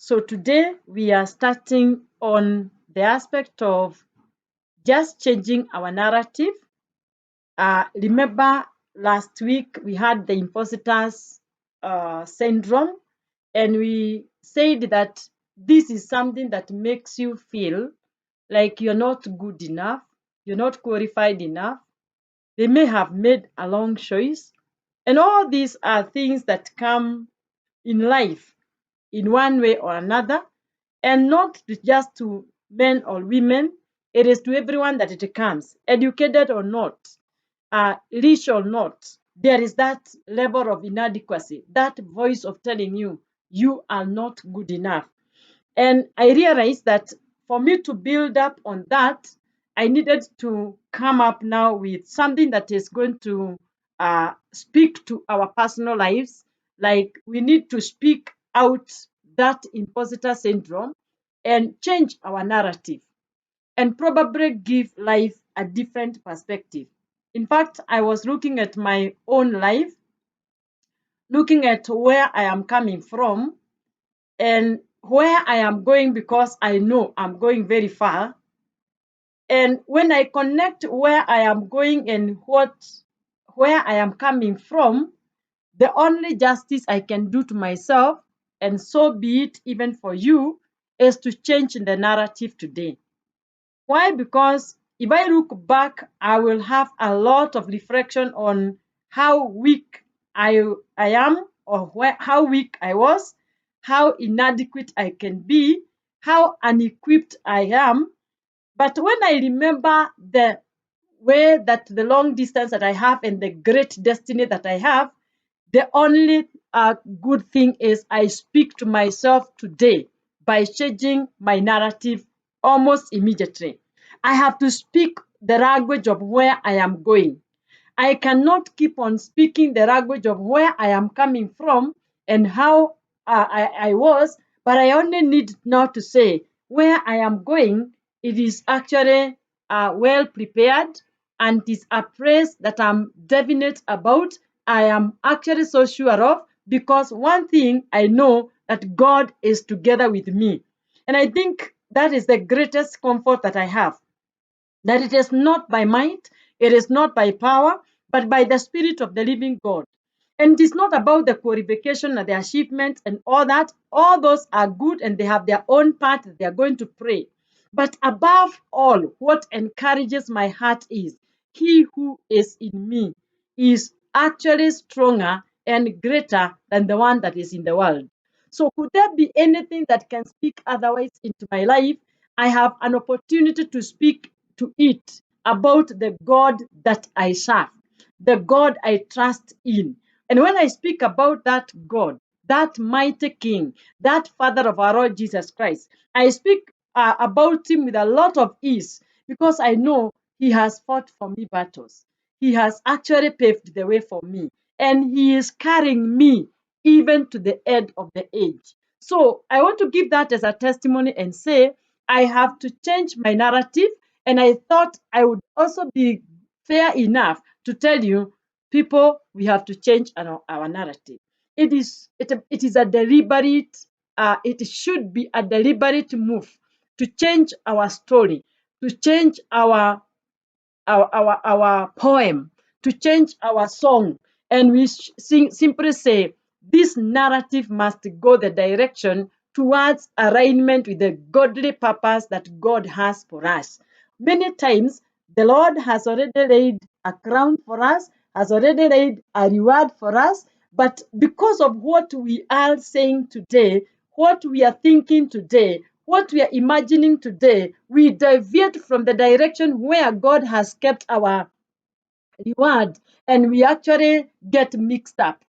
So today we are starting on the aspect of just changing our narrative. Remember last week we had the imposters syndrome, and we said that this is something that makes you feel like you're not good enough, you're not qualified enough. They may have made a wrong choice. And all these are things that come in life in one way or another, and not just to men or women. It is to everyone that it comes, educated or not, rich or not. There is that level of inadequacy, that voice of telling you, you are not good enough. And I realized that for me to build up on that, I needed to come up now with something that is going to speak to our personal lives. Like we need to speak out that imposter syndrome and change our narrative and probably give life a different perspective. In fact, I was looking at my own life, looking at where I am coming from and where I am going, because I know I'm going very far. And when I connect where I am going and where I am coming from, the only justice I can do to myself, and so be it even for you, is to change the narrative today. Why? Because if I look back, I will have a lot of reflection on how weak I am, or how weak I was, how inadequate I can be, how unequipped I am. But when I remember the way that the long distance that I have and the great destiny that I have, the only good thing is I speak to myself today by changing my narrative almost immediately. I have to speak the language of where I am going. I cannot keep on speaking the language of where I am coming from and how I was, but I only need now to say where I am going. It is actually well prepared, and it is a place that I'm definite about. I am actually so sure of, because one thing I know, that God is together with me. And I think that is the greatest comfort that I have, that it is not by might, it is not by power, but by the Spirit of the living God. And it is not about the qualification and the achievements and all that. All those are good and they have their own part that they are going to pray. But above all, what encourages my heart is he who is in me is actually stronger and greater than the one that is in the world. So, could there be anything that can speak otherwise into my life? I have an opportunity to speak to it about the God that I serve, the God I trust in. And when I speak about that God, that mighty King, that Father of our Lord Jesus Christ, I speak about him with a lot of ease, because I know he has fought for me battles. He has actually paved the way for me, and he is carrying me even to the end of the age. So I want to give that as a testimony and say, I have to change my narrative. And I thought I would also be fair enough to tell you, people, we have to change our narrative. It is a deliberate, it should be a deliberate move to change our story, to change our poem, to change our song. And we simply say, this narrative must go the direction towards alignment with the godly purpose that God has for us. Many times, the Lord has already laid a crown for us, has already laid a reward for us, but because of what we are saying today, what we are thinking today, what we are imagining today, we deviate from the direction where God has kept our reward, and we actually get mixed up.